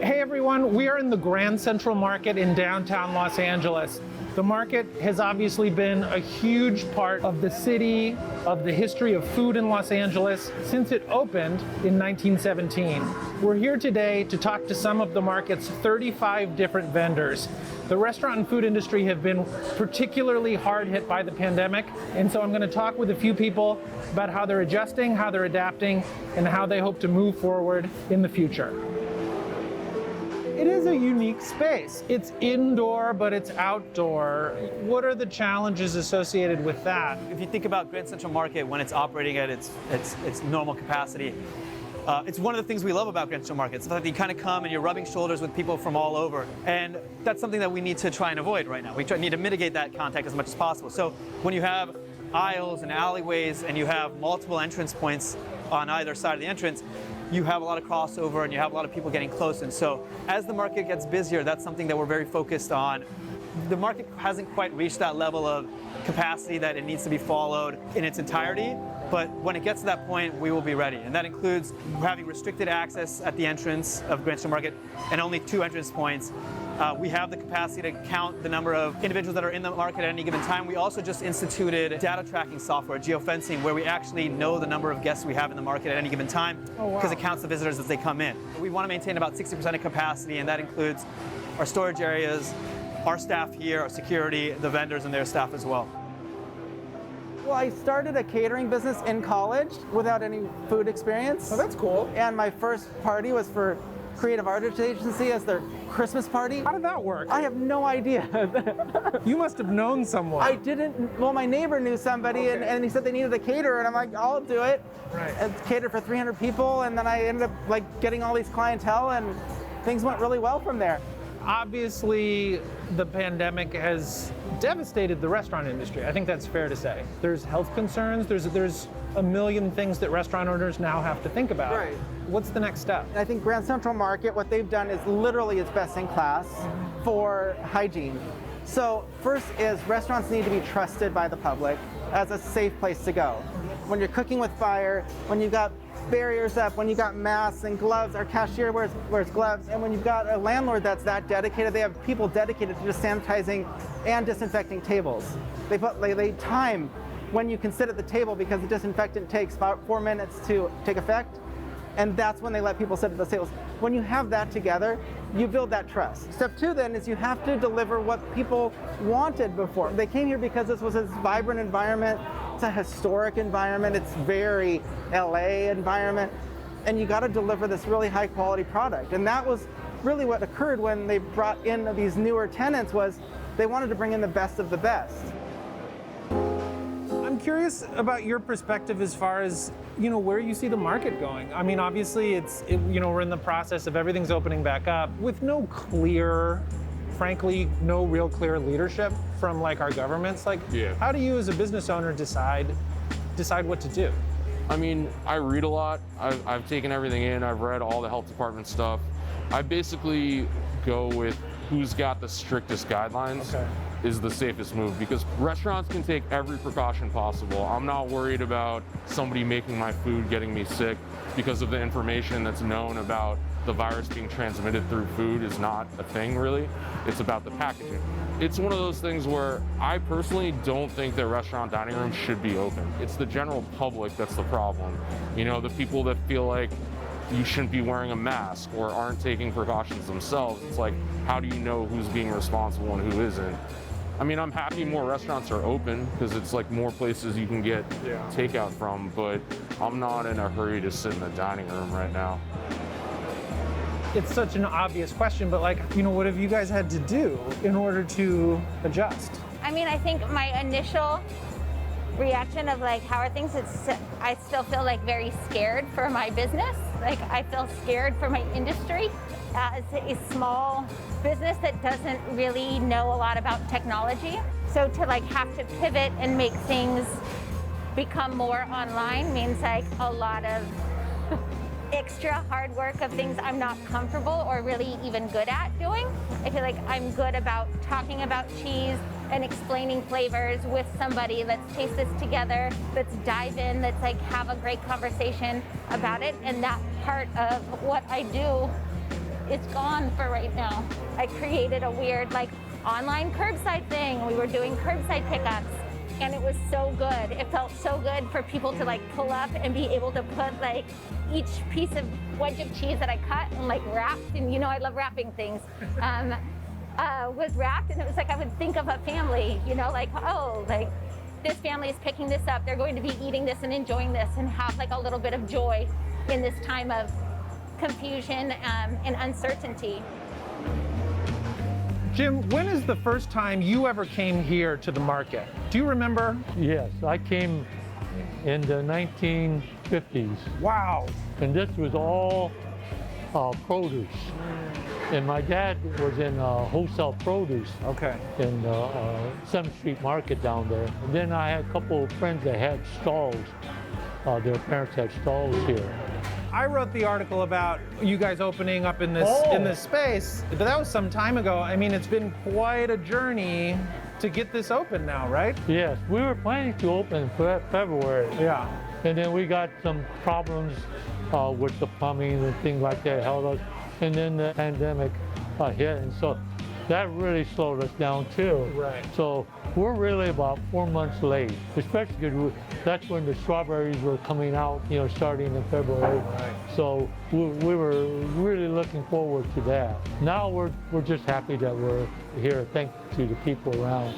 Hey everyone, we are in the Grand Central Market in downtown Los Angeles. The market has obviously been a huge part of the city, of the history of food in Los Angeles since it opened in 1917. We're here today to talk to some of the market's 35 different vendors. The restaurant and food industry have been particularly hard hit by the pandemic, and so I'm going to talk with a few people about how they're adjusting, how they're adapting, and how they hope to move forward in the future. It is a unique space. It's indoor, but it's outdoor. What are the challenges associated with that? If you think about Grand Central Market when it's operating at its normal capacity, it's one of the things we love about Grand Central Market. It's that you kind of come and you're rubbing shoulders with people from all over. And that's something that we need to try and avoid right now. We need to mitigate that contact as much as possible. So when you have aisles and alleyways and you have multiple entrance points on either side of the entrance, you have a lot of crossover and you have a lot of people getting close. And so as the market gets busier, that's something that we're very focused on. The market hasn't quite reached that level of capacity that it needs to be followed in its entirety. But when it gets to that point, we will be ready. And that includes having restricted access at the entrance of Grand Central Market and only 2 entrance points. We have the capacity to count the number of individuals that are in the market at any given time. We also just instituted data tracking software, geofencing, where we actually know the number of guests we have in the market at any given time because it counts the visitors as they come in. We want to maintain about 60% of capacity, and that includes our storage areas, our staff here, our security, the vendors and their staff as well. Well, I started a catering business in college without any food experience. Oh, that's cool. And my first party was for Creative Artists Agency as their Christmas party. How did that work? I have no idea. You must have known someone. I didn't, well, my neighbor knew somebody and he said they needed a caterer and I'm like, I'll do it. Right. And catered for 300 people and then I ended up like getting all these clientele and things went really well from there. Obviously, the pandemic has devastated the restaurant industry. I think that's fair to say. There's health concerns, there's a million things that restaurant owners now have to think about. Right. What's the next step? I think Grand Central Market, what they've done is literally its best in class for hygiene. So first is restaurants need to be trusted by the public as a safe place to go. When you're cooking with fire, when you've got barriers up, when you've got masks and gloves, our cashier wears gloves, and when you've got a landlord that's that dedicated, they have people dedicated to just sanitizing and disinfecting tables. They time when you can sit at the table because the disinfectant takes about 4 minutes to take effect, and that's when they let people sit at those tables. When you have that together, you build that trust. Step 2 then is you have to deliver what people wanted before. They came here because this was a vibrant environment, it's a historic environment, it's very L.A. environment, and you got to deliver this really high quality product. And that was really what occurred when they brought in these newer tenants was they wanted to bring in the best of the best. I'm curious about your perspective as far as, where you see the market going. I mean, obviously we're in the process of everything's opening back up with frankly, no real clear leadership from our governments. How do you as a business owner decide what to do? I mean, I read a lot. I've taken everything in. I've read all the health department stuff. I basically go with who's got the strictest guidelines is the safest move because restaurants can take every precaution possible. I'm not worried about somebody making my food getting me sick because of the information that's known about the virus being transmitted through food is not a thing really. It's about the packaging. It's one of those things where I personally don't think that restaurant dining rooms should be open. It's the general public that's the problem. The people that feel like you shouldn't be wearing a mask or aren't taking precautions themselves. It's like, how do you know who's being responsible and who isn't? I mean, I'm happy more restaurants are open because it's more places you can get takeout from, but I'm not in a hurry to sit in the dining room right now. It's such an obvious question, but what have you guys had to do in order to adjust? I mean, I think my initial reaction of how are things, I still feel very scared for my business. I feel scared for my industry as a small business that doesn't really know a lot about technology. So to have to pivot and make things become more online means a lot of extra hard work of things I'm not comfortable or really even good at doing. I feel like I'm good about talking about cheese and explaining flavors with somebody. Let's taste this together. Let's dive in. Let's have a great conversation about it. And that part of what I do it's gone for right now. I created a weird like online curbside thing. We were doing curbside pickups, and it was so good. It felt so good for people to like pull up and be able to put like each piece of wedge of cheese that I cut and like wrapped, and you know I love wrapping things, was wrapped, and it was like I would think of a family, you know, like, oh, like this family is picking this up, they're going to be eating this and enjoying this and have like a little bit of joy in this time of confusion and uncertainty. Jim, when is the first time you ever came here to the market? Do you remember? Yes, I came in the 1950s, Wow. and this was all produce. And my dad was in wholesale produce Okay. in 7th Street Market down there. And then I had a couple of friends that had stalls. Their parents had stalls here. I wrote the article about you guys opening up in this space, but that was some time ago. I mean, it's been quite a journey to get this open now, right? Yes, we were planning to open in February. Yeah. And then we got some problems with the plumbing and things like that held us. And then the pandemic hit, and so that really slowed us down too. Right. So we're really about 4 months late, especially because that's when the strawberries were coming out, you know, starting in February. Right. So we were really looking forward to that. Now we're just happy that we're here. Thanks to the people around